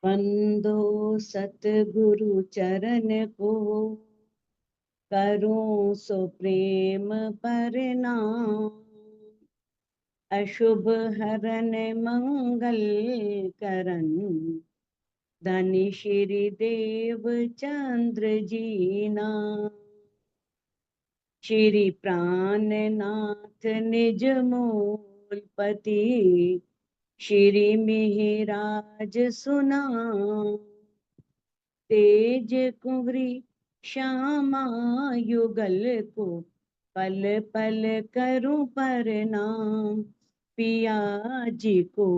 बंदो सतगुरु चरण को, करूं सो प्रेम परनाम। अशुभ हरन मंगल करन, धनि श्री देव चंद्र जी नाम। श्री प्राणनाथ निज मूलपति, श्री मिहिराज सुनाम। तेज कुंवरी श्यामा युगल को, पल पल करूं प्रणाम। पिया जी को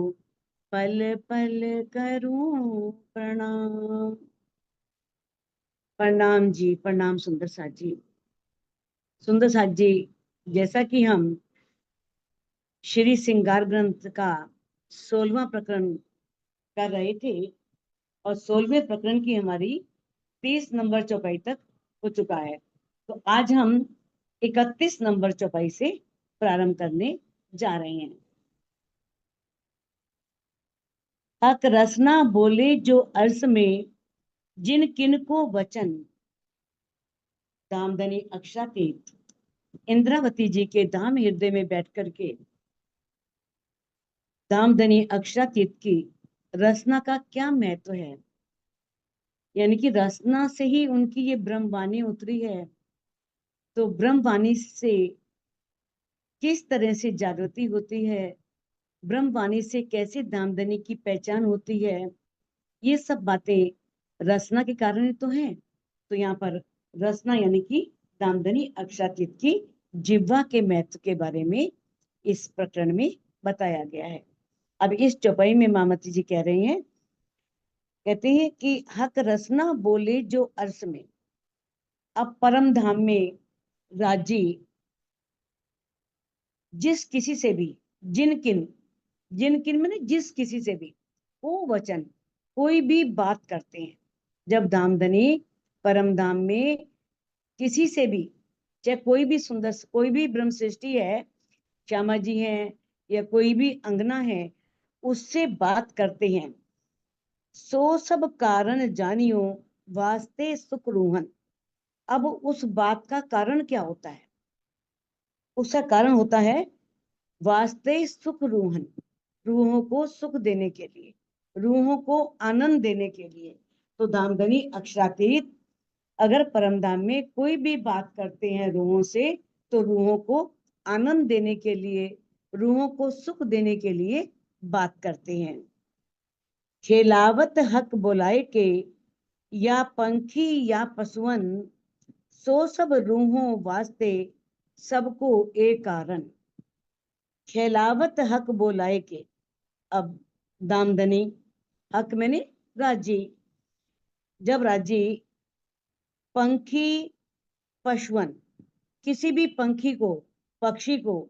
पल पल करूं प्रणाम। प्रणाम जी, प्रणाम सुंदर साथ जी। सुंदर साथ जी, जैसा कि हम श्री श्रृंगार ग्रंथ का 16वां प्रकरण कर रहे थे और 16वें प्रकरण की हमारी 30 नंबर चौपाई तक हो चुका है, तो आज हम 31 नंबर चौपाई से प्रारंभ करने जा रहे हैं। हक रसना बोले जो अर्स में, जिन किन को वचन। दामदनी अक्षरातीत इंद्रावती जी के धाम हृदय में बैठ करके दामदनी अक्षरातीत की रसना का क्या महत्व है, यानी कि रसना से ही उनकी ये ब्रह्मवाणी उतरी है। तो ब्रह्मवाणी से किस तरह से जागृति होती है, ब्रह्मवाणी से कैसे दामदनी की पहचान होती है, ये सब बातें रसना के कारण ही तो हैं। तो यहाँ पर रसना यानी कि दामदनी अक्षरातीत की जिह्वा के महत्व के बारे में इस प्रकरण में बताया गया है। अब इस चौपाई में मामती जी कह रहे हैं, कहते हैं कि हक रसना बोले जो अर्स में। अब परम धाम में राजी जिस किसी से भी, जिन किन मैंने जिस किसी से भी, वो वचन कोई भी बात करते हैं। जब दामदनी परम धाम में किसी से भी, चाहे कोई भी सुंदर, कोई भी ब्रह्म सृष्टि है, श्यामा जी हैं या कोई भी अंगना है, उससे बात करते हैं। सो सब कारण जानियो, वास्ते सुख रूहन। अब उस बात का कारण क्या होता है? उसका कारण होता है वास्ते सुख रूहन, रूहों को सुख देने के लिए, रूहों को आनंद देने के लिए। तो दामदनी अक्षरातीत अगर परमधाम में कोई भी बात करते हैं रूहों से, तो रूहों को आनंद देने के लिए, रूहों को सुख देने के लिए बात करते हैं। खेलावत हक बुलाए के, या पंखी या पशुअन, सो सब रूहों वास्ते सबको एक कारण। खेलावत हक बोलाए के, अब दामदनी हक मैंने राजी, जब राजी पंखी पशुअन, किसी भी पंखी को, पक्षी को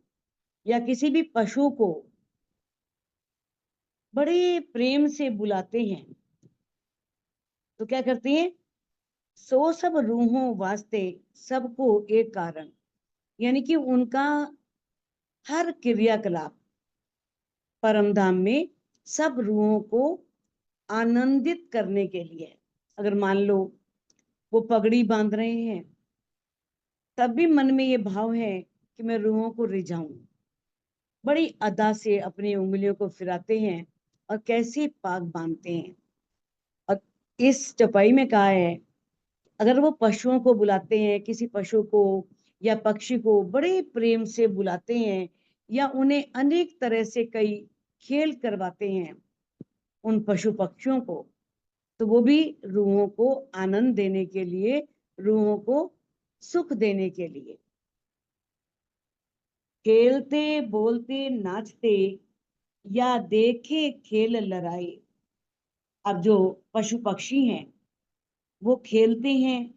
या किसी भी पशु को बड़े प्रेम से बुलाते हैं, तो क्या करते हैं? सो सब रूहों वास्ते सबको एक कारण, यानी कि उनका हर क्रियाकलाप परमधाम में सब रूहों को आनंदित करने के लिए। अगर मान लो वो पगड़ी बांध रहे हैं, तब भी मन में ये भाव है कि मैं रूहों को रिझाऊं, बड़ी अदा से अपनी उंगलियों को फिराते हैं और कैसे पाग बांधते हैं। और इस चौपाई में कहा है, अगर वो पशुओं को बुलाते हैं, किसी पशु को या पक्षी को बड़े प्रेम से बुलाते हैं, या उन्हें अनेक तरह से कई खेल करवाते हैं उन पशु पक्षियों को, तो वो भी रूहों को आनंद देने के लिए, रूहों को सुख देने के लिए। खेलते बोलते नाचते, या देखे खेल लड़ाई। अब जो पशु पक्षी हैं वो खेलते हैं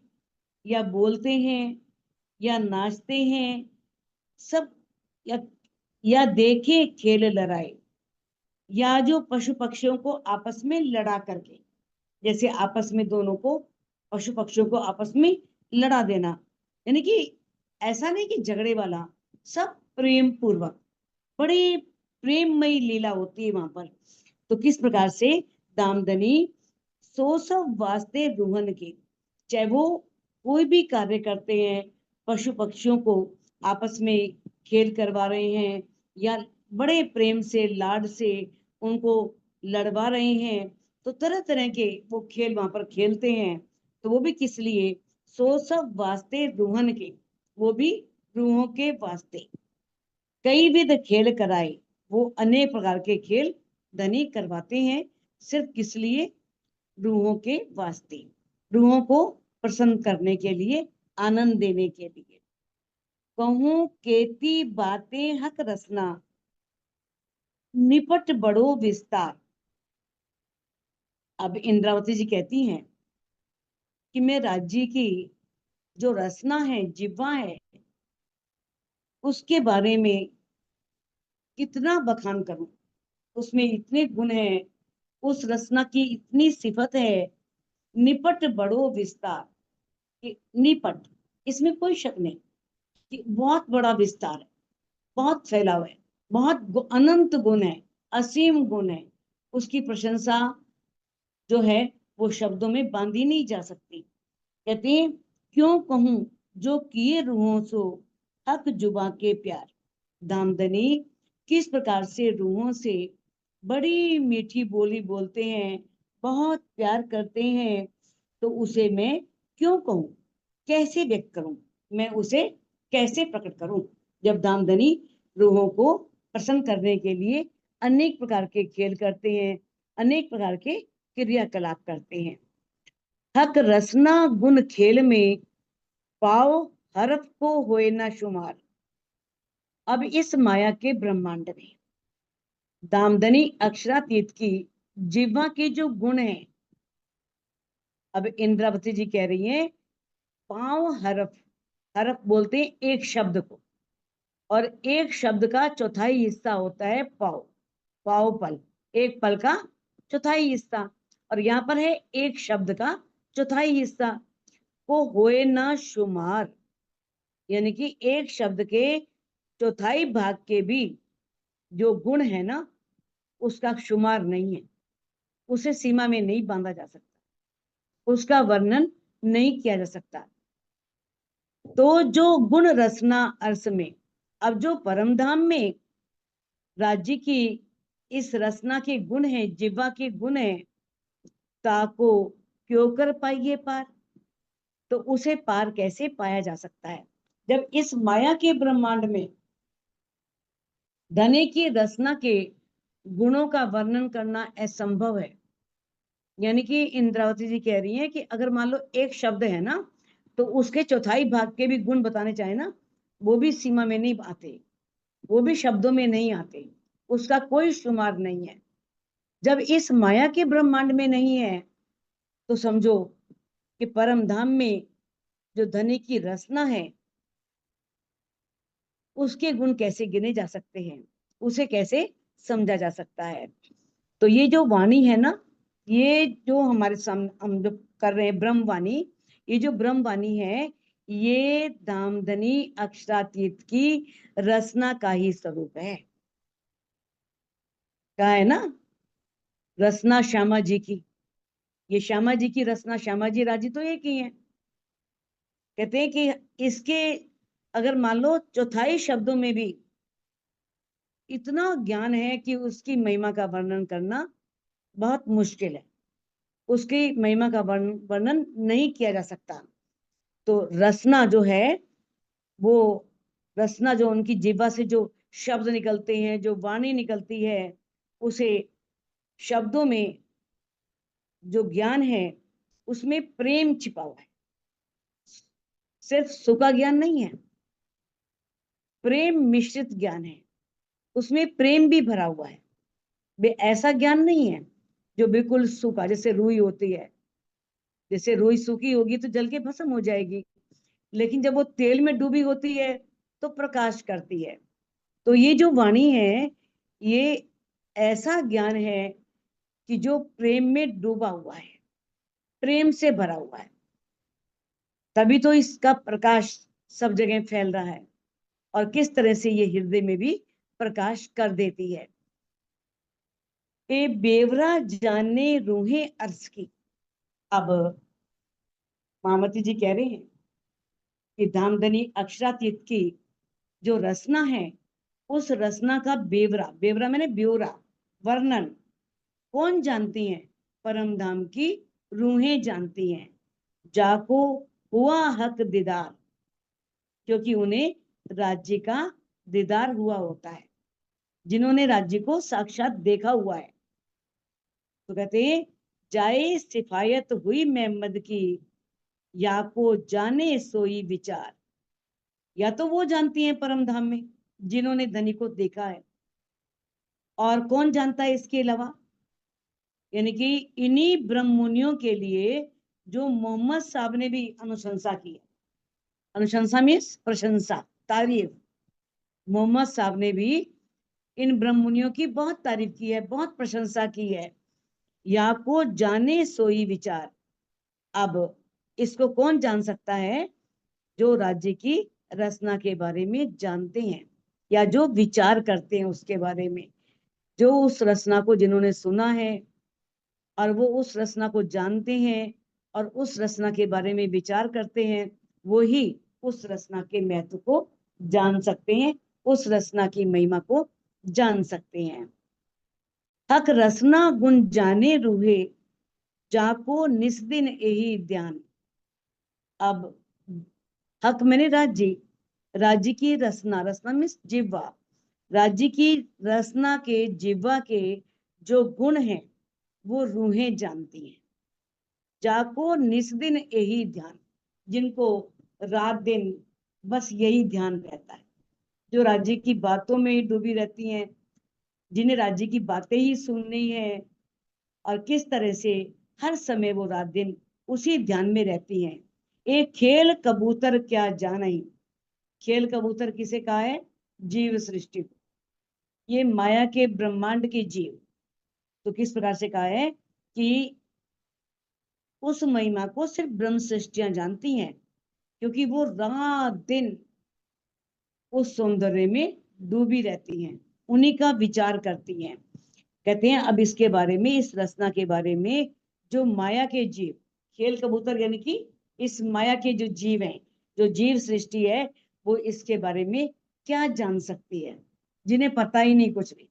या बोलते हैं या नाचते हैं, सब, या देखे खेल लड़ाई, या जो पशु पक्षियों को आपस में लड़ा करके, जैसे आपस में दोनों को, पशु पक्षियों को आपस में लड़ा देना, यानी कि ऐसा नहीं कि झगड़े वाला, सब प्रेम पूर्वक, बड़ी प्रेममयी लीला होती है वहां पर। तो किस प्रकार से दामदनी सो सब वास्ते रूहन के, चाहे वो कोई भी कार्य करते हैं, पशु पक्षियों को आपस में खेल करवा रहे हैं, या बड़े प्रेम से लाड से उनको लड़वा रहे हैं, तो तरह तरह के वो खेल वहां पर खेलते हैं। तो वो भी किस लिए, सो सब वास्ते रूहन के, वो भी रूहों के वास्ते कई विध खेल कराए, वो अनेक प्रकार के खेल धनी करवाते हैं। सिर्फ किस लिए, रूहों के वास्ते, रूहों को प्रसन्न करने के लिए, आनंद देने के लिए। कहूं केती बातें हक रसना, निपट बड़ो विस्तार। अब इंद्रावती जी कहती हैं कि मैं राज्य की जो रसना है, जिह्वा है, उसके बारे में कितना बखान करूं। उसमें इतने गुण हैं, उस रसना की इतनी सिफत है, निपट बड़ो विस्तार, कि निपट, इसमें कोई शक नहीं कि बहुत बड़ा विस्तार है, बहुत फैलाव है, बहुत अनंत गुण है, असीम गुण है। उसकी प्रशंसा जो है वो शब्दों में बांधी नहीं जा सकती। कहते हैं क्यों कहूं जो किए रूहों सो, हक जुबा के प्यार। दामदनी किस प्रकार से रूहों से बड़ी मीठी बोली बोलते हैं, बहुत प्यार करते हैं, तो उसे मैं क्यों कहूं, कैसे व्यक्त करूं, मैं उसे कैसे प्रकट करूं। जब दामदनी रूहों को प्रसन्न करने के लिए अनेक प्रकार के खेल करते हैं, अनेक प्रकार के क्रियाकलाप करते हैं। हक रसना गुण खेल में, पाओ हरफ को होए ना शुमार। अब इस माया के ब्रह्मांड में दामदनी अक्षरातीत की जिह्वा के जो गुण हैं, अब इंद्रावती जी कह रही हैं पांव हरफ, हरफ बोलते हैं एक शब्द को, और एक शब्द का चौथाई हिस्सा होता है पाव, पाव पल, एक पल का चौथाई हिस्सा, और यहाँ पर है एक शब्द का चौथाई हिस्सा, को होए ना शुमार, यानी कि एक शब्द के चौथाई भाग के भी जो गुण है ना, उसका शुमार नहीं है, उसे सीमा में नहीं बांधा जा सकता, उसका वर्णन नहीं किया जा सकता। तो जो गुण रसना अर्थ में, अब जो परम धाम में राज्य की इस रसना के गुण है, जिह्वा के गुण है, ताको क्यों कर पाइए पार, तो उसे पार कैसे पाया जा सकता है जब इस माया के ब्रह्मांड में धने की रसना के गुणों का वर्णन करना असंभव है। यानी कि इंद्रावती जी कह रही हैं कि अगर मान लो एक शब्द है ना, तो उसके चौथाई भाग के भी गुण बताने चाहे ना, वो भी सीमा में नहीं आते, वो भी शब्दों में नहीं आते, उसका कोई शुमार नहीं है। जब इस माया के ब्रह्मांड में नहीं है, तो समझो कि परम धाम में जो धनी की रसना है, उसके गुण कैसे गिने जा सकते हैं, उसे कैसे समझा जा सकता है। तो ये जो वाणी है ना, ये जो हमारे सामने हम जो कर रहे हैं ब्रह्म वाणी, ये जो ब्रह्म वाणी है, ये दामदनी अक्षरातीत की रसना का ही स्वरूप है। कहा है ना, रसना श्यामा जी की, ये श्यामा जी की रसना, श्यामा जी राजी तो एक ही है। कहते हैं कि इसके अगर मान लो चौथाई शब्दों में भी इतना ज्ञान है कि उसकी महिमा का वर्णन करना बहुत मुश्किल है, उसकी महिमा का वर्णन नहीं किया जा सकता। तो रसना जो है, वो रसना जो उनकी जिह्वा से जो शब्द निकलते हैं, जो वाणी निकलती है, उसे शब्दों में जो ज्ञान है, उसमें प्रेम छिपा हुआ है, सिर्फ सुख का ज्ञान नहीं है, प्रेम मिश्रित ज्ञान है, उसमें प्रेम भी भरा हुआ है। वे ऐसा ज्ञान नहीं है जो बिल्कुल सूखा, जैसे रुई होती है, जैसे रुई सूखी होगी तो जल के भस्म हो जाएगी, लेकिन जब वो तेल में डूबी होती है तो प्रकाश करती है। तो ये जो वाणी है, ये ऐसा ज्ञान है कि जो प्रेम में डूबा हुआ है, प्रेम से भरा हुआ है, तभी तो इसका प्रकाश सब जगह फैल रहा है और किस तरह से ये हृदय में भी प्रकाश कर देती है। ए बेवरा जाने रूहें अर्श की। अब महामती जी कह रहे हैं कि धामधनी अक्षरातीत की जो रचना है, उस रचना का बेवरा, बेवरा मैंने ब्योरा, वर्णन कौन जानती हैं? परम धाम की रूहें जानती हैं। जाको हुआ हक दीदार, क्योंकि उन्हें राज्य का दीदार हुआ होता है, जिन्होंने राज्य को साक्षात देखा हुआ है। तो कहते हैं जाए सिफायत हुई मोहम्मद की, या को जाने सोई विचार। या तो वो जानती हैं परम धाम में जिन्होंने धनी को देखा है, और कौन जानता है इसके अलावा? यानी कि इन्हीं ब्रह्म मुनियों के लिए जो मोहम्मद साहब ने भी अनुशंसा की है। अनुशंसा मीन्स प्रशंसा, तारीफ। मोहम्मद साहब ने भी इन ब्रह्म मुनियों की बहुत तारीफ की है, बहुत प्रशंसा की है। या को जाने सोई विचार। अब इसको कौन जान सकता है? जो राज्य की रचना के बारे में जानते हैं, या जो विचार करते हैं उसके बारे में। जो उस रचना को जिन्होंने सुना है और वो उस रचना को जानते हैं और उस रचना के बारे में विचार करते हैं, वो ही उस रचना के महत्व को जान सकते हैं, उस रचना की महिमा को जान सकते हैं। हक रचना गुण जाने रूहे, जाको निस्दिन यही ध्यान। अब हक मैंने राज्य, राज्य की रचना, रचना मीन्स जिह्वा, राज्य की रचना के जिह्वा के जो गुण हैं वो रूहें जानती हैं। जाको निस्दिन यही ध्यान, जिनको रात दिन बस यही ध्यान रहता है, जो राज्य की बातों में ही डूबी रहती हैं, जिन्हें राज्य की बातें ही सुननी है, और किस तरह से हर समय वो रात दिन उसी ध्यान में रहती हैं। एक खेल कबूतर क्या जाने। खेल कबूतर किसे कहा है? जीव सृष्टि को, ये माया के ब्रह्मांड के जीव। तो किस प्रकार से कहा है कि उस महिमा को सिर्फ ब्रह्म सृष्टियां जानती हैं, क्योंकि वो रात दिन उस सौंदर्य में डूबी रहती हैं, उन्हीं का विचार करती हैं। कहते हैं अब इसके बारे में, इस रचना के बारे में, जो माया के जीव, खेल कबूतर यानी कि इस माया के जो जीव हैं, जो जीव सृष्टि है, वो इसके बारे में क्या जान सकती है, जिन्हें पता ही नहीं कुछ भी।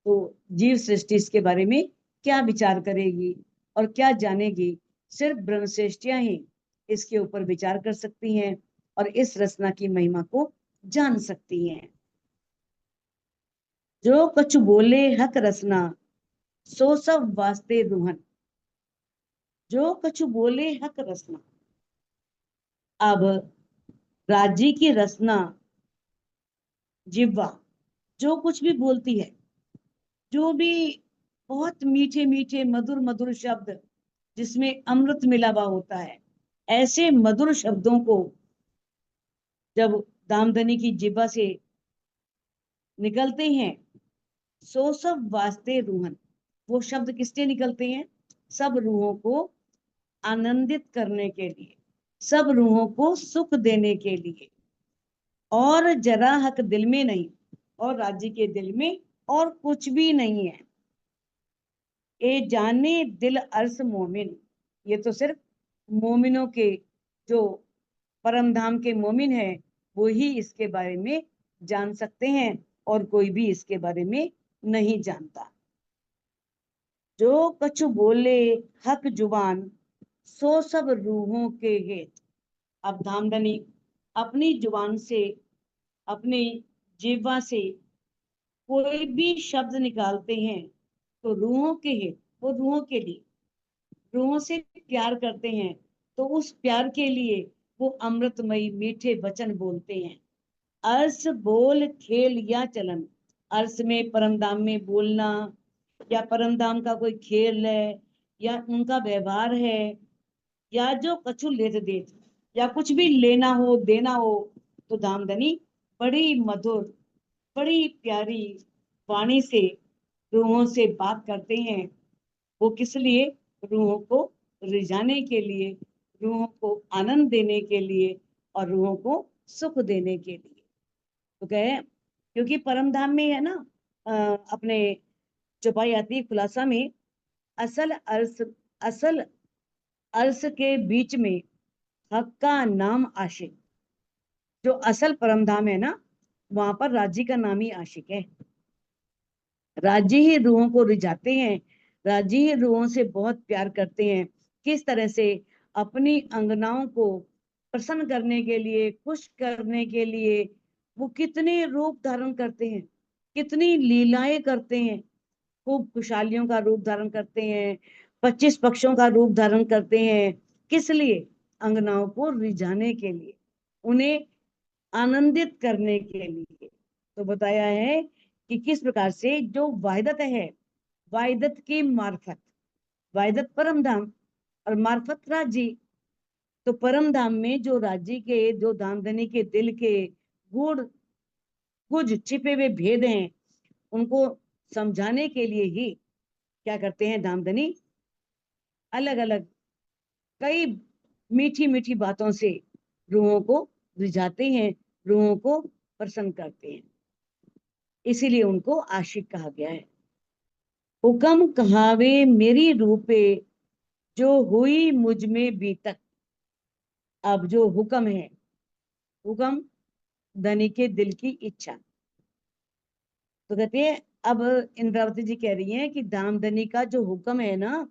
तो जीव सृष्टि इसके बारे में क्या विचार करेगी और क्या जानेगी? सिर्फ ब्रह्म सृष्टियां ही इसके ऊपर विचार कर सकती हैं और इस रचना की महिमा को जान सकती हैं। जो कछु बोले हक रचना, सो सब वास्ते रूहन। जो कछु बोले हक रचना। अब राज्य की रचना जिह्वा जो कुछ भी बोलती है, जो भी बहुत मीठे मीठे मधुर मधुर शब्द जिसमें अमृत मिला हुआ होता है, ऐसे मधुर शब्दों को जब दामदनी की जिह्वा से निकलते हैं, सो सब वास्ते रूहन। वो शब्द किससे निकलते हैं? सब रूहों को आनंदित करने के लिए, सब रूहों को सुख देने के लिए। और जरा हक दिल में नहीं, और राज्य के दिल में और कुछ भी नहीं है। ए जाने दिल अर्स मोमिन। ये तो सिर्फ मोमिनों के, जो परम धाम के मोमिन है, वो ही इसके बारे में जान सकते हैं, और कोई भी इसके बारे में नहीं जानता। जो कछु बोले हक जुबान, सो सब रूहों के हेत। अब धामधनी अपनी जुबान से, अपनी जिह्वा से कोई भी शब्द निकालते हैं तो रूहों के हित, वो रूहों के लिए, रूहों से प्यार करते हैं, तो उस प्यार के लिए वो अमृतमयी मीठे वचन बोलते हैं। अर्स बोल खेल या चलन। अर्स में परमधाम में बोलना, या परमधाम का कोई खेल है, या उनका व्यवहार है, या जो कछु लेत देत, या कुछ भी लेना हो देना हो, तो धामधनी बड़ी मधुर, बड़ी प्यारी वाणी से रूहों से बात करते हैं। वो किस लिए? रूहों को रिझाने के लिए, रूहों को आनंद देने के लिए, और रूहों को सुख देने के लिए। तो कहे क्योंकि परम धाम में है ना, अपने चौपाई आती है खुलासा में, असल अर्श के बीच में हक का नाम आशिक। जो असल परम धाम है ना, वहां पर राजी का नाम ही आशिक है। राजी ही रूहों को रिझाते हैं, राजी ही रूहों से बहुत प्यार करते हैं। किस तरह से अपनी अंगनाओं को प्रसन्न करने के लिए, खुश करने के लिए वो कितने रूप धारण करते हैं, कितनी लीलाएं करते हैं। खूब खुशहालियों का रूप धारण करते हैं, 25 पक्षों का रूप धारण करते हैं। किस लिए? अंगनाओं को रिझाने के लिए, उन्हें आनंदित करने के लिए। तो बताया है कि किस प्रकार से जो वाहिदत है, वाहिदत की मार्फत, वाहिदत परम धाम और मार्फत राजी। तो परम धाम में जो राजी के, जो दामदनी के दिल के गुड़ कुछ छिपे हुए भेद हैं, उनको समझाने के लिए ही क्या करते हैं दामदनी, अलग अलग कई मीठी मीठी बातों से रूहों को रिझाते हैं, रूहों को प्रसन्न करते हैं। इसीलिए उनको आशिक कहा गया है। हुक्म कहावे मेरी रूपे, जो हुई मुझ में बीतक। अब जो हुक्म है, हुक्म धनी के दिल की इच्छा। तो कहते हैं, अब इंद्रावती जी कह रही हैं कि दामदनी का जो हुक्म है ना,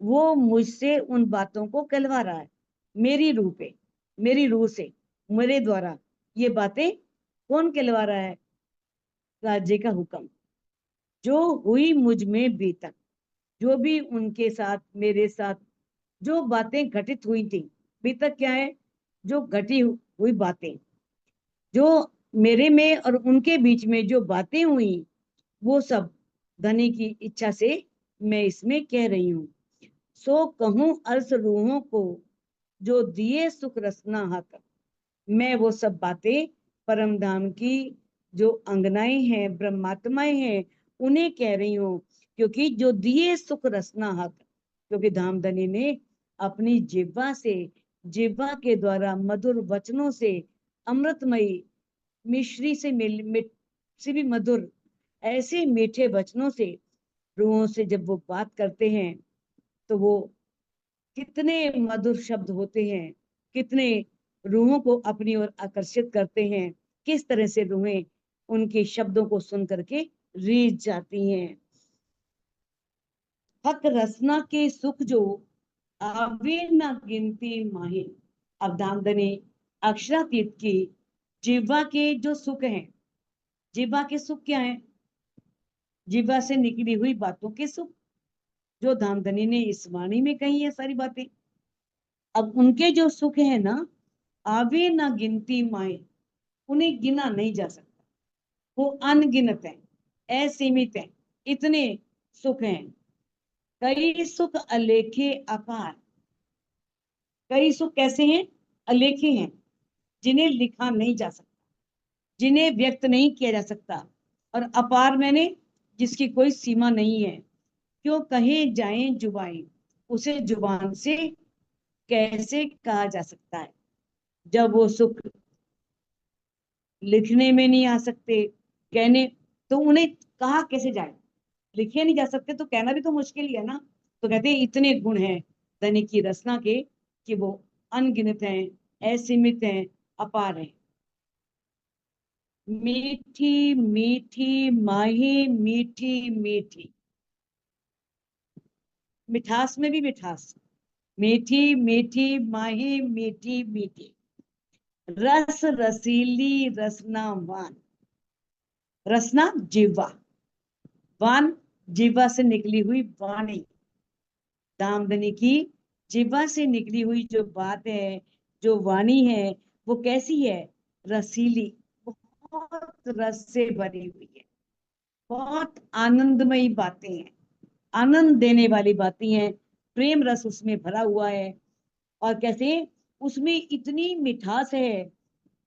वो मुझसे उन बातों को कहलवा रहा है। मेरी रूह पे, मेरी रूह से, मेरे द्वारा ये बातें कौन कहलवा रहा है? राज्य का हुक्म। जो हुई मुझ में बीतक, जो भी उनके साथ, मेरे साथ जो बातें घटित हुई थी। बीतक क्या है? जो घटी हुई बातें, जो मेरे में और उनके बीच में जो बातें हुई, वो सब धनी की इच्छा से मैं इसमें कह रही हूँ। सो कहूं अर्स रूहों को, जो दिए सुख रसना हक। मैं वो सब बातें परम धाम की जो अंगनाएं हैं, ब्रह्मात्माएं हैं, उन्हें कह रही हूँ। क्योंकि जो दिए सुख रसना हक, क्योंकि धामधनी ने अपनी जिह्वा से, जिह्वा के द्वारा मधुर वचनों से, अमृतमयी मिश्री से से भी मधुर, ऐसे मीठे वचनों से रूहों से जब वो बात करते हैं, तो वो कितने मधुर शब्द होते हैं, कितने रूहों को अपनी ओर आकर्षित करते हैं। किस तरह से रूहें उनके शब्दों को सुन करके रीझ जाती हैं। हक रसना के सुख जो आवे न गिनती माहिर। अब दामदनी अक्षरातीत की जिह्वा के जो सुख हैं, जिह्वा के सुख क्या है? जिह्वा से निकली हुई बातों के सुख, जो धामधनी ने इस वाणी में कही है सारी बातें। अब उनके जो सुख है ना, आवे ना गिनती माए, उन्हें गिना नहीं जा सकता। वो अनगिनत है, असीमित है, इतने सुख हैं। कई सुख अलेखे अपार। कई सुख कैसे हैं? अलेखे हैं, जिन्हें लिखा नहीं जा सकता, जिन्हें व्यक्त नहीं किया जा सकता। और अपार मैंने जिसकी कोई सीमा नहीं है। क्यों कहे जाएं जुबाएं, उसे जुबान से कैसे कहा जा सकता है? जब वो सुख लिखने में नहीं आ सकते, कहने, तो उन्हें कहा कैसे जाए? लिखे नहीं जा सकते तो कहना भी तो मुश्किल ही है ना। तो कहते हैं इतने गुण हैं धनी की रचना के, कि वो अनगिनत हैं, असीमित हैं, अपार हैं। मीठी मीठी माही मीठी मीठी, मिठास में भी मिठास। मीठी मीठी माही मीठी मीठी, रस रसीली रसना वान। रसना जीवा, वान जीवा से निकली हुई वाणी। दामदनी की जीवा से निकली हुई जो बात है, जो वाणी है, वो कैसी है? रसीली, बहुत रस से भरी हुई है, बहुत आनंदमयी बातें हैं, आनंद देने वाली बातें हैं। प्रेम रस उसमें भरा हुआ है। और कैसे उसमें इतनी मिठास है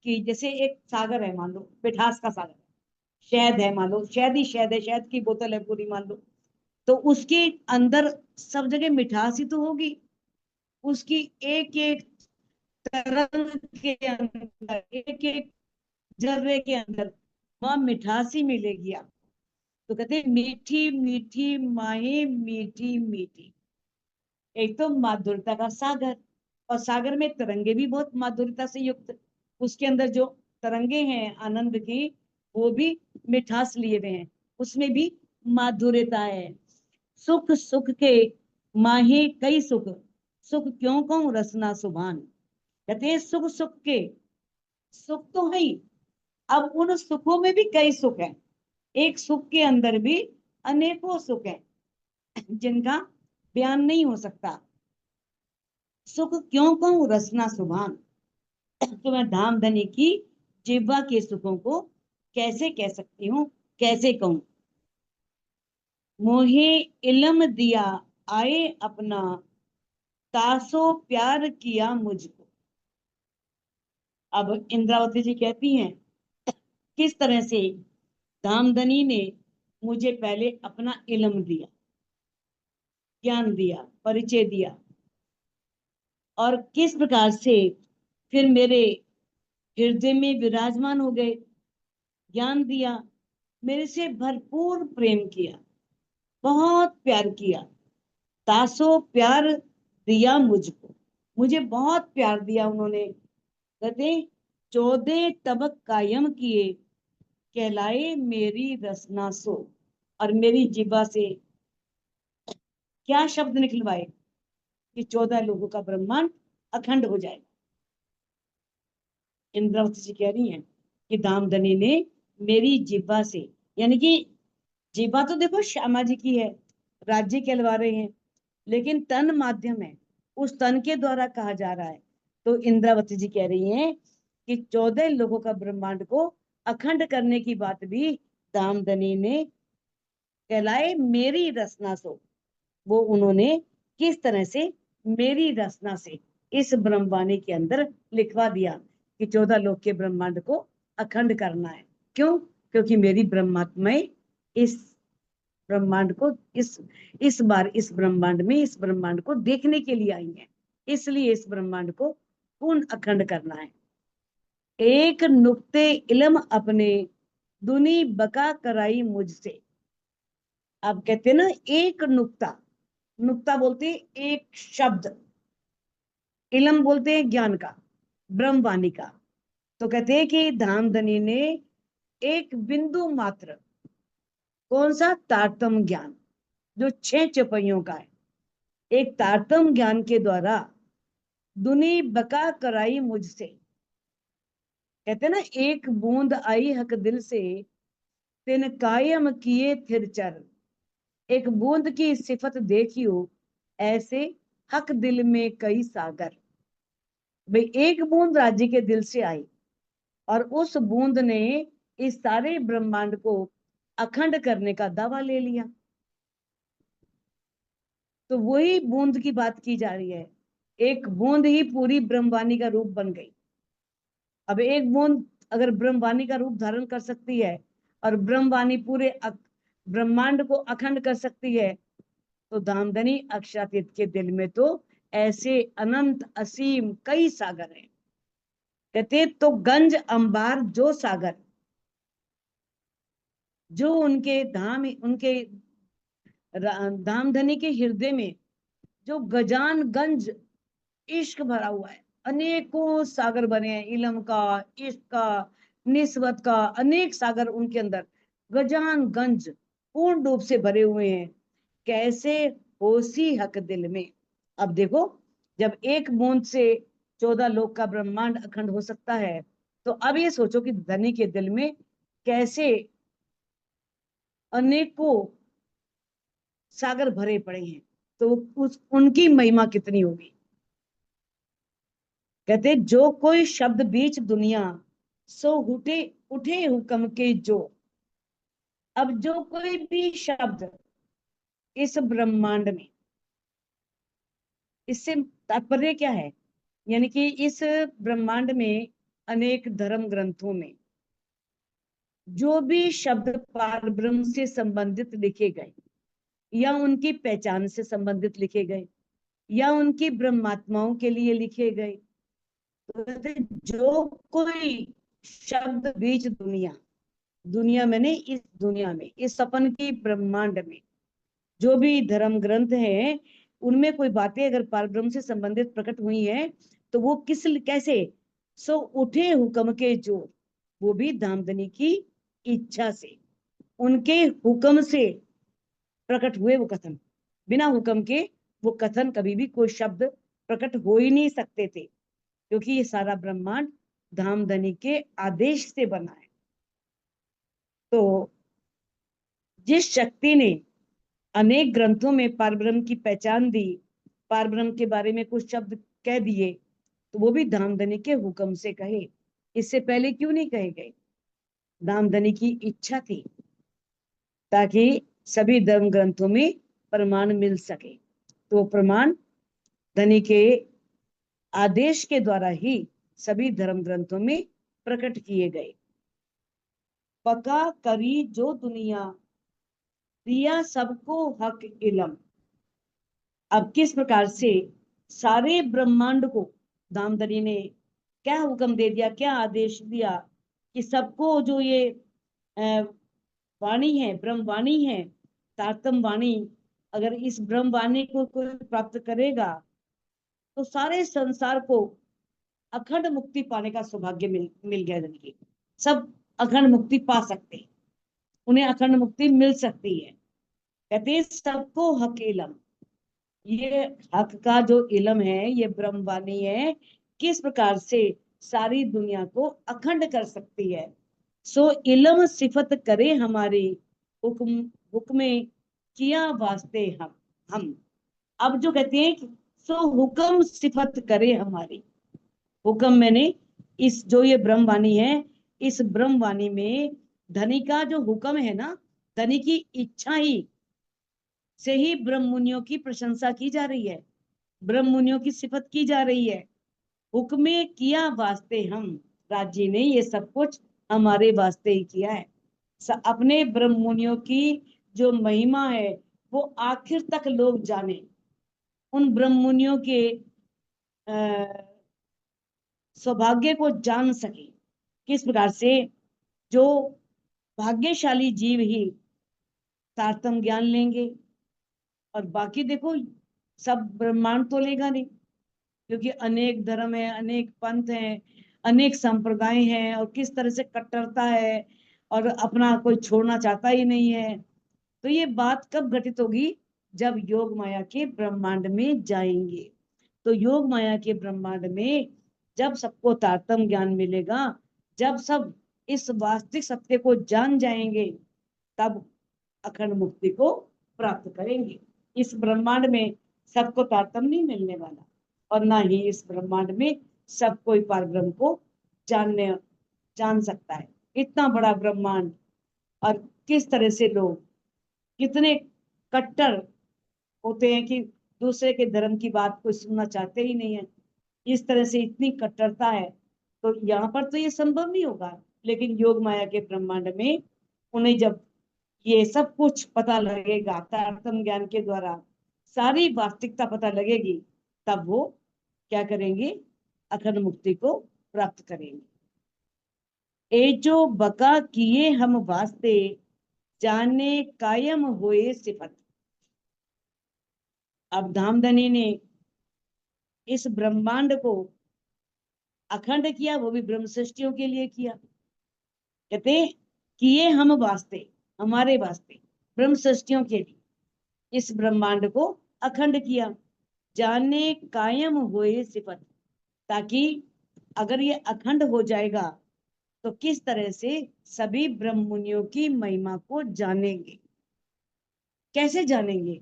कि जैसे एक सागर है, मान लो मिठास का सागर, शहद है, मान लो शहद ही शहद है, शहद की बोतल है पूरी मान लो, तो उसके अंदर सब जगह मिठास ही तो होगी। उसकी एक एक तरंग के अंदर, एक एक जर्रे के अंदर वहां मिठासी मिलेगी आप। तो कहते हैं मीठी मीठी माही मीठी मीठी। एक तो माधुर्यता का सागर, और सागर में तरंगे भी बहुत माधुर्यता से युक्त, उसके अंदर जो तरंगे हैं आनंद की, वो भी मिठास लिए हुए हैं, उसमें भी माधुर्यता है। सुख सुख के माहे कई सुख, सुख क्यों कहूं रसना सुभान। कहते हैं सुख सुख के, सुख तो है ही, अब उन सुखों में भी कई सुख हैं, एक सुख के अंदर भी अनेकों सुख हैं जिनका बयान नहीं हो सकता। सुख क्यों कहूं रसना सुभान, तो मैं धाम धनी की जिह्वा के सुखों को कैसे कह सकती हूँ, कैसे कहूं। मोहे इलम दिया आए अपना, तासो प्यार किया मुझको। अब इंद्रावती जी कहती हैं किस तरह से धामधनी ने मुझे पहले अपना इल्म दिया, ज्ञान दिया, परिचय दिया, और किस प्रकार से फिर मेरे हृदय में विराजमान हो गए, ज्ञान दिया, मेरे से भरपूर प्रेम किया, बहुत प्यार किया। तासो प्यार दिया मुझको, मुझे बहुत प्यार दिया उन्होंने। कहते 14 तबक कायम किए, कहलाए मेरी रसना सो। और मेरी जिह्वा से क्या शब्द निकलवाए कि 14 लोगों का ब्रह्मांड अखंड हो जाएगा। इंद्रावती जी कह रही हैं कि दामदनी ने मेरी जिह्वा से, यानी कि जिह्वा तो देखो श्यामा जी की है, राज्य कहलवा रहे हैं, लेकिन तन माध्यम है, उस तन के द्वारा कहा जा रहा है। तो इंद्रावती जी कह रही हैं कि 14 लोगों का ब्रह्मांड को अखंड करने की बात भी दामदनी ने, कहलाए मेरी रचना सो, वो उन्होंने किस तरह से मेरी रचना से इस ब्रह्मवाणी के अंदर लिखवा दिया कि 14 लोक के ब्रह्मांड को अखंड करना है। क्यों? क्योंकि मेरी ब्रह्मात्माएं इस ब्रह्मांड को इस बार इस ब्रह्मांड में इस ब्रह्मांड को देखने के लिए आई हैं, इसलिए इस ब्रह्मांड को पूर्ण अखंड करना है। एक नुक्ते इल्म अपने, दुनी बका कराई मुझसे। अब कहते हैं ना एक नुक्ता, नुक्ता बोलते हैं एक शब्द, इल्म बोलते हैं ज्ञान का, ब्रह्मवाणी का। तो कहते हैं कि धामधनी ने एक बिंदु मात्र, कौन सा? तारतम ज्ञान, जो 6 चौपाइयों का है, एक तारतम ज्ञान के द्वारा दुनी बका कराई मुझसे। कहते हैं ना एक बूंद आई हक दिल से, तिन कायम किए थिर चर। एक बूंद की सिफत देखियो, ऐसे हक दिल में कई सागर। भाई एक बूंद राज्य के दिल से आई, और उस बूंद ने इस सारे ब्रह्मांड को अखंड करने का दावा ले लिया। तो वही बूंद की बात की जा रही है, एक बूंद ही पूरी ब्रह्मवाणी का रूप बन गई। अब एक बूंद अगर ब्रह्मवाणी का रूप धारण कर सकती है, और ब्रह्मवाणी पूरे ब्रह्मांड को अखंड कर सकती है, तो दामदनी अक्षातीत के दिल में तो ऐसे अनंत असीम कई सागर हैं। कहते तो गंज अंबार जो सागर, जो उनके धाम, उनके धामधनी के हृदय में जो गजान गंज इश्क भरा हुआ है, अनेकों सागर बने हैं, इलम का, इश्क का, निस्बत का, अनेक सागर उनके अंदर गजान गंज पूर्ण रूप से भरे हुए हैं। कैसे होसी हक दिल में। अब देखो, जब एक बूंद से 14 लोक का ब्रह्मांड अखंड हो सकता है, तो अब ये सोचो कि धनी के दिल में कैसे अनेकों सागर भरे पड़े हैं, तो उस उनकी महिमा कितनी होगी। कहते जो कोई शब्द बीच दुनिया, सो उठे उठे हुक्म के जो। अब जो कोई भी शब्द इस ब्रह्मांड में, इससे तात्पर्य क्या है, यानी कि इस ब्रह्मांड में अनेक धर्म ग्रंथों में जो भी शब्द पार ब्रह्म से संबंधित लिखे गए, या उनकी पहचान से संबंधित लिखे गए, या उनकी ब्रह्मात्माओं के लिए लिखे गए, तो कहते जो कोई शब्द बीच दुनिया, दुनिया मैंने इस दुनिया में, इस सपन की ब्रह्मांड में जो भी धर्म ग्रंथ हैं, उनमें कोई बातें अगर पारब्रह्म से संबंधित प्रकट हुई हैं, तो वो किस कैसे, सो उठे हुक्म के जोर, वो भी धामधनी की इच्छा से, उनके हुक्म से प्रकट हुए वो कथन। बिना हुक्म के वो कथन कभी भी कोई शब्द प्रकट हो ही नहीं सकते थे, क्योंकि ये सारा ब्रह्मांड धामधनी के आदेश से बना है। तो जिस शक्ति ने अनेक ग्रंथों में पारब्रह्म की पहचान दी, पारब्रह्म के बारे में कुछ शब्द कह दिए, तो वो भी धामधनी के हुक्म से कहे। इससे पहले क्यों नहीं कहे गए? धामधनी की इच्छा थी, ताकि सभी धर्म ग्रंथों में प्रमाण मिल सके। तो प्रमाण धनी के आदेश के द्वारा ही सभी धर्म ग्रंथों में प्रकट किए गए। पका करी जो दुनिया, दिया सबको हक इलम। अब किस प्रकार से सारे ब्रह्मांड को दामदरी ने क्या हुक्म दे दिया, क्या आदेश दिया कि सबको जो ये वाणी है, ब्रह्म वाणी है, तारतम वाणी, अगर इस ब्रह्म वाणी को कोई प्राप्त करेगा तो सारे संसार को अखंड मुक्ति पाने का सौभाग्य मिल गया। जिनकी सब अखंड मुक्ति पा सकते हैं, उन्हें अखंड मुक्ति मिल सकती है। कहते हैं सबको हक इलम, ये हक का जो इलम है, ये ब्रह्मवाणी है, किस प्रकार से सारी दुनिया को अखंड कर सकती है। सो इलम सिफत करे हमारी, हुक्म हुक्मे किया वास्ते हम। अब जो कहते हैं कि सो हुक्म सिफत करे हमारी, हुक्म मैंने इस जो ये ब्रह्मवाणी है, इस ब्रह्मवाणी में धनी का जो हुक्म है ना, धनी की इच्छा ही से ही ब्रह्म मुनियों की प्रशंसा की जा रही है, ब्रह्म मुनियों की सिफत की जा रही है। हुक्मे किया वास्ते हम, राज्य ने ये सब कुछ हमारे वास्ते ही किया है। अपने ब्रह्म मुनियों की जो महिमा है वो आखिर तक लोग जाने, उन ब्रह्म मुनियों के सौभाग्य को जान सके। किस प्रकार से जो भाग्यशाली जीव ही तारतम ज्ञान लेंगे, और बाकी देखो सब ब्रह्मांड तो लेगा नहीं, क्योंकि अनेक धर्म है, अनेक पंथ हैं, अनेक संप्रदाय हैं, और किस तरह से कट्टरता है, और अपना कोई छोड़ना चाहता ही नहीं है। तो ये बात कब घटित होगी? जब योग माया के ब्रह्मांड में जाएंगे। तो योग माया के ब्रह्मांड में जब सबको तारतम ज्ञान मिलेगा, जब सब इस वास्तविक सत्य को जान जाएंगे, तब अखंड मुक्ति को प्राप्त करेंगे। इस ब्रह्मांड में सबको तारतम्य नहीं मिलने वाला, और ना ही इस ब्रह्मांड में सब कोई परब्रह्म को जान सकता है। इतना बड़ा ब्रह्मांड, और किस तरह से लोग कितने कट्टर होते हैं कि दूसरे के धर्म की बात को सुनना चाहते ही नहीं है। इस तरह से इतनी कट्टरता है, तो यहाँ पर तो ये संभव नहीं होगा। लेकिन योग माया के ब्रह्मांड में उन्हें जब ये सब कुछ पता लगेगा, तारतम्य ज्ञान के द्वारा सारी वास्तविकता पता लगेगी, तब वो क्या करेंगे? अखंड मुक्ति को प्राप्त करेंगे। ए जो बका किए हम वास्ते, जाने कायम हुए सिफत। अब धामधनी ने इस ब्रह्मांड को अखंड किया, वो भी ब्रह्म सृष्टियों के लिए किया। कहते किए हम वास्ते, हमारे वास्ते, ब्रह्म सृष्टियों के लिए इस ब्रह्मांड को अखंड किया। जाने कायम हुए सिफत, ताकि अगर ये अखंड हो जाएगा तो किस तरह से सभी ब्रह्म मुनियों की महिमा को जानेंगे, कैसे जानेंगे?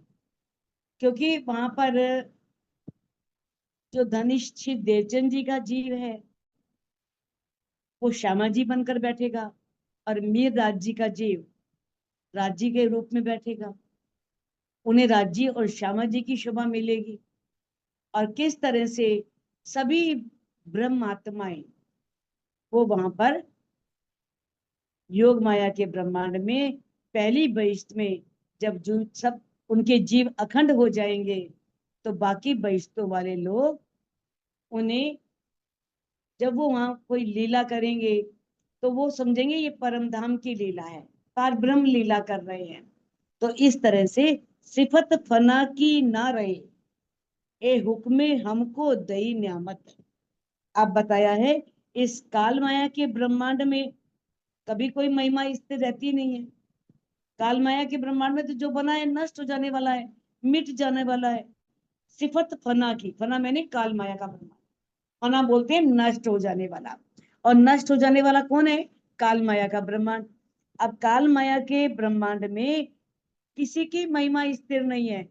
क्योंकि वहां पर जो धनिष्ठ देवचंद जी का जीव है, वो श्यामा जी बनकर बैठेगा, और मीर राज जी का जीव राज्य के रूप में बैठेगा। उन्हें राज्य और श्यामा जी की शोभा मिलेगी। और किस तरह से सभी ब्रह्म आत्माएं वो वहां पर योग माया के ब्रह्मांड में पहली बहिष्ठ में जब जो सब उनके जीव अखंड हो जाएंगे, तो बाकी बहिष्ठों वाले लोग उन्हें जब वो वहां कोई लीला करेंगे तो वो समझेंगे ये परम धाम की लीला है, पार ब्रह्म लीला कर रहे हैं। तो इस तरह से सिफत फना की ना रहे, ए हुक्मे हमको दई न्यामत। अब बताया है इस काल माया के ब्रह्मांड में कभी कोई महिमा स्थिर रहती नहीं है। काल माया के ब्रह्मांड में तो जो बना है नष्ट हो जाने वाला है, मिट जाने वाला है। सिफत फना की, फना मैंने काल माया का ब्रह्मांड, फना बोलते हैं नष्ट हो जाने वाला। और नष्ट हो जाने वाला कौन है? काल माया का ब्रह्मांड। अब काल माया के ब्रह्मांड में किसी की महिमा स्थिर नहीं है,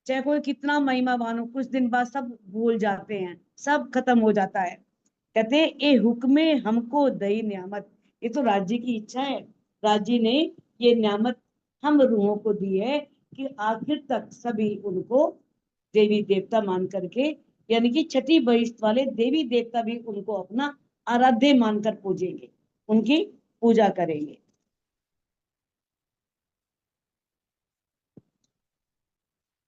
चाहे कोई कितना महिमावान हो, कुछ दिन बाद सब भूल जाते हैं, सब खत्म हो जाता है। कहते हैं ए हुक्मे हमको दई नियामत, ये तो राज्य की इच्छा है। राज्य ने ये नियामत हम रूहों को दी है कि आखिर तक सभी उनको देवी देवता मान करके, यानी कि छठी बहिष्ठ वाले देवी देवता भी उनको अपना आराध्य मानकर पूजेंगे, उनकी पूजा करेंगे।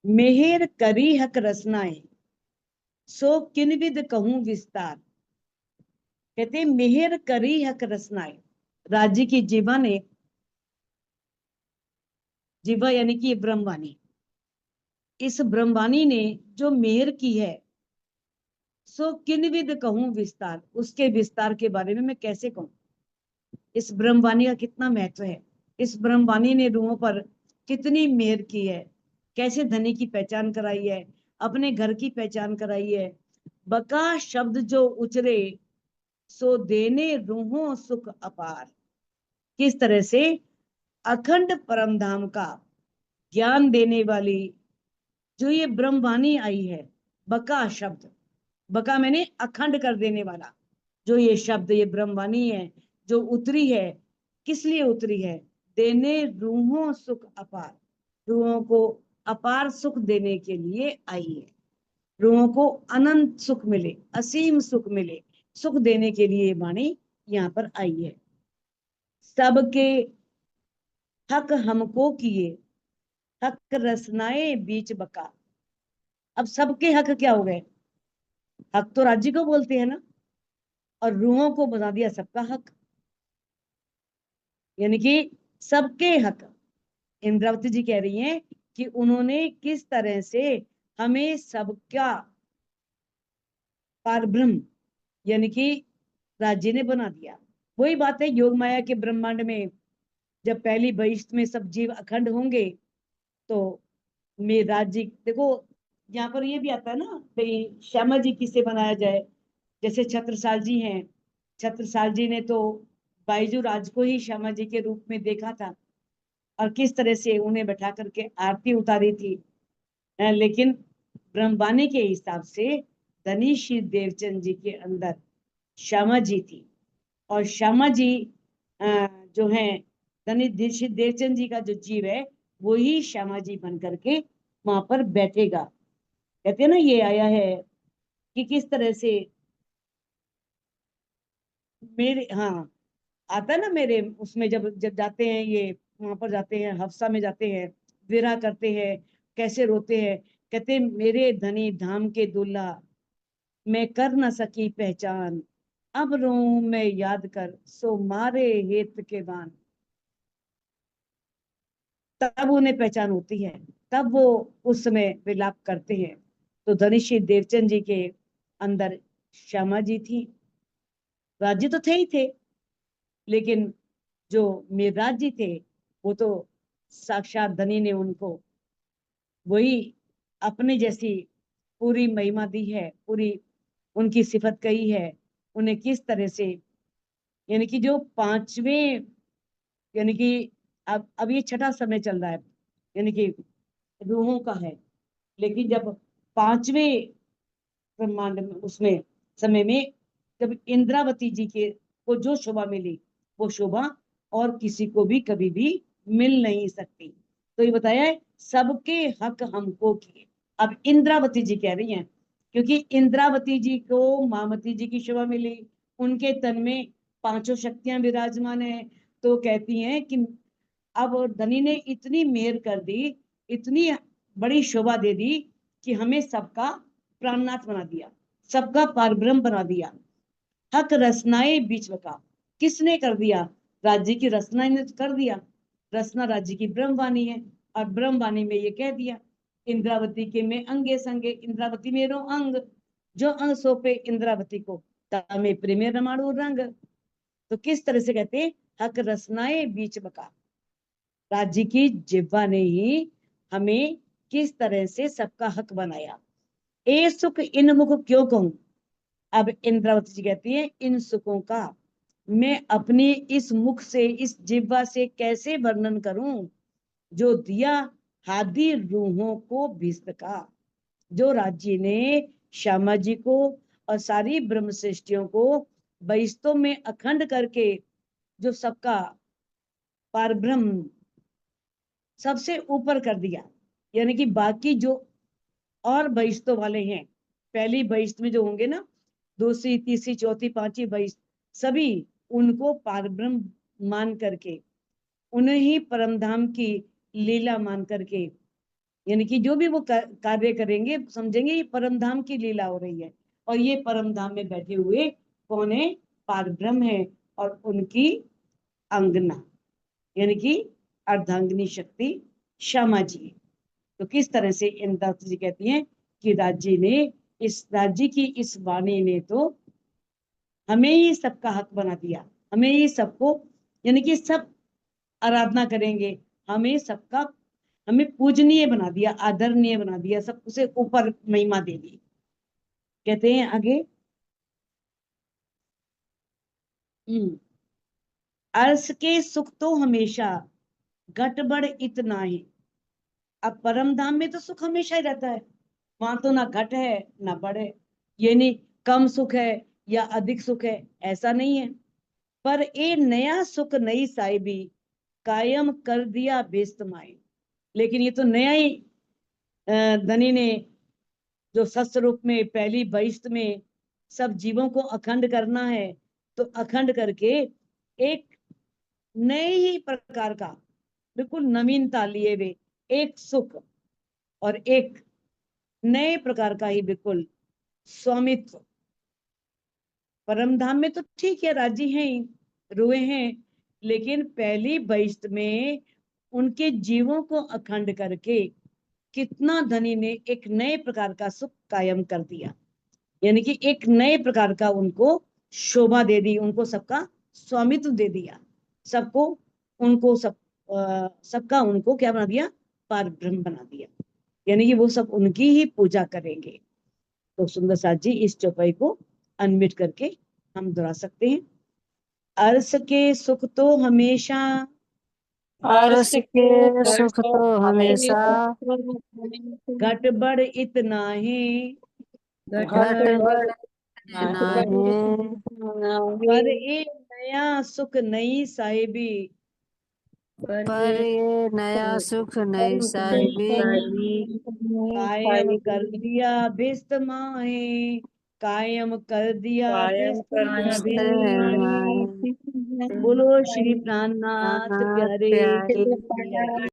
मेहर करी हक रसनाएं, सो किनविद कहूं विस्तार। कहते मेहर करी हक रसनाएं, राज्य की जीवा ने, जीवा यानी कि ब्रह्मवाणी, इस ब्रह्मवाणी ने जो मेहर की है, सो किनविद कहूं विस्तार, उसके विस्तार के बारे में मैं कैसे कहूं। इस ब्रह्मवाणी का कितना महत्व है, इस ब्रह्मवाणी ने रूहों पर कितनी मेहर की है, कैसे धनी की पहचान कराई है, अपने घर की पहचान कराई है। बका शब्द जो उचरे, सो देने रूहों सुख अपार। किस तरह से अखंड परम धाम का ज्ञान देने वाली जो ये ब्रह्मवाणी आई है, बका शब्द, बका मैंने अखंड कर देने वाला, जो ये शब्द ये ब्रह्मवाणी है जो उतरी है, किस लिए उतरी है? देने रूहों सुख अपार, रूहों को अपार सुख देने के लिए आई है। रूहों को अनंत सुख मिले, असीम सुख मिले, सुख देने के लिए वाणी यहाँ पर आई है। सबके हक हमको किए, हक रसनाए बीच बका। अब सबके हक क्या हो गए? हक तो राज्य को बोलते हैं ना, और रूहों को बता दिया सबका हक, यानी कि सबके हक। इंद्रावती जी कह रही हैं कि उन्होंने किस तरह से हमें सबका पारब्रह्म यानी कि राज्य ने बना दिया। वही बात है योग माया के ब्रह्मांड में, जब पहली बहिष्ठ में सब जीव अखंड होंगे तो में राज्य देखो, यहाँ पर ये भी आता है ना भाई श्यामा जी किसे बनाया जाए। जैसे छत्रसाल जी हैं, छत्रसाल जी ने तो बाईजू राज को ही श्यामा जी के रूप में देखा था, और किस तरह से उन्हें बैठा करके आरती उतारी थी। लेकिन ब्रह्मवाणी के हिसाब से धनीश्री देवचंद जी के अंदर श्यामा जी थी, और श्यामा जी जो है धनीश्री देवचंद जी का जो जीव है वही श्यामा जी बन करके वहां पर बैठेगा। कहते हैं ना ये आया है कि किस तरह से मेरे, हाँ आता है ना मेरे उसमें, जब जब जाते हैं ये वहां पर जाते हैं हफ्सा में जाते हैं, विरह करते हैं, कैसे रोते हैं। कहते हैं मेरे धनी धाम के दूल्हा, मैं कर न सकी पहचान, अब रो मैं याद कर सो मारे हेत के बान। तब उन्हें पहचान होती है, तब वो उस समय विलाप करते हैं। तो धनीश्री देवचंद जी के अंदर श्यामा जी थी, राज्य तो थे ही थे, लेकिन जो मेघराज जी थे वो तो साक्षात धनी ने उनको वही अपने जैसी पूरी महिमा दी है, पूरी उनकी सिफत कही है। उन्हें किस तरह से, यानी कि जो पांचवें, यानी कि अब ये छठा समय चल रहा है, यानी कि रूहों का है। लेकिन जब पांचवें ब्रह्मांड में उसमें समय में जब इंद्रावती जी के को जो शोभा मिली, वो शोभा और किसी को भी कभी भी मिल नहीं सकती। तो ये बताया है सबके हक हमको किए। अब इंद्रावती जी कह रही हैं, क्योंकि इंद्रावती जी को मामती जी की शोभा मिली, उनके तन में पांचों शक्तियां विराजमान है। तो कहती हैं कि अब धनी ने इतनी मेहर कर दी, इतनी बड़ी शोभा दे दी कि हमें सबका प्राणनाथ बना दिया, सबका पारब्रह्म बना दिया। हक रचनाएं बीच बका, किसने कर दिया? राज्य की रचना ने कर दिया। रचना राज्य की ब्रह्मवाणी है, और ब्रह्मवाणी में ये कह दिया, इंद्रावती के में अंगे संगे, इंद्रावती मेरो अंग, जो अंग सौंपे इंद्रावती को, तामे प्रेमे रमाणु रंग। तो किस तरह से कहते हैं, हक रचनाएं बीच बका, राज्य की जिह्वा ने ही हमें किस तरह से सबका हक बनाया। ए सुख इन मुख क्यों कहूं, अब इंद्रावती जी कहती है, इन सुखों का मैं अपनी इस मुख से, इस जिह्वा से कैसे वर्णन करूं, जो दिया हादी रूहों को भिस्त का, जो राज्य ने श्यामा जी को और सारी ब्रह्म सृष्टियों को बहिस्तों में अखंड करके, जो सबका पारब्रह्म सबसे ऊपर कर दिया। यानी कि बाकी जो और बहिस्तों वाले हैं, पहली बहिस्त में जो होंगे ना, दूसरी तीसरी चौथी पांचवी बहिस्त, सभी उनको पारब्रह्म मान करके, उन्हें ही परमधाम की लीला मान करके, यानी कि जो भी वो कार्य करेंगे, समझेंगे ये परमधाम की लीला हो रही है, और ये परमधाम में बैठे हुए कौन है? पारब्रह्म है, और उनकी अंगना यानी कि अर्धांगिनी शक्ति श्यामा जी। तो किस तरह से इंद्रावती जी कहती हैं कि राज्य ने, इस राज्य की इस वाणी ने तो हमें ही सबका हक बना दिया, हमें ही सबको, यानी कि सब आराधना करेंगे, हमें सबका, हमें पूजनीय बना दिया, आदरणीय बना दिया, सब उसे ऊपर महिमा दे दी। कहते हैं आगे, अर्श के सुख तो हमेशा घट बढ़ इतना ही। अब परम धाम में तो सुख हमेशा ही रहता है, वहां तो ना घट है ना बढ़ है, ये नहीं कम सुख है या अधिक सुख है, ऐसा नहीं है। पर ये नया सुख नई साहिबी कायम कर दिया बेस्तमाए। लेकिन ये तो नया ही धनी ने, जो सत्य रूप में पहली बहिष्ठ में सब जीवों को अखंड करना है, तो अखंड करके एक नए ही प्रकार का, बिल्कुल नवीनता लिए हुए एक सुख, और एक नए प्रकार का ही बिल्कुल स्वामित्व। परमधाम में तो ठीक है, राजी हैं ही, रुए हैं, लेकिन पहली बहिष्ठ में उनके जीवों को अखंड करके कितना धनी ने एक नए प्रकार का सुख कायम कर दिया, यानी कि एक नए प्रकार का उनको शोभा दे दी, उनको सबका स्वामित्व दे दिया, सबको, उनको सबका उनको क्या बना दिया? पार ब्रह्म बना दिया, यानी कि वो सब उनकी ही पूजा करेंगे। तो सुंदर साथ जी इस चौपाई को अनम्यूट करके हम दोहरा सकते हैं। अर्श के सुख तो हमेशा, अर्श के सुख तो हमेशा घट बढ़ इतना ही, घट बढ़ नहीं। पर एक नया सुख नई साहिबी पर ये नया सुख नई साहिबी कायम कर दिया भिस्त माहे, कायम कर दिया भिस्त माहे। बोलो श्री प्राणनाथ प्यारे प्यारे की।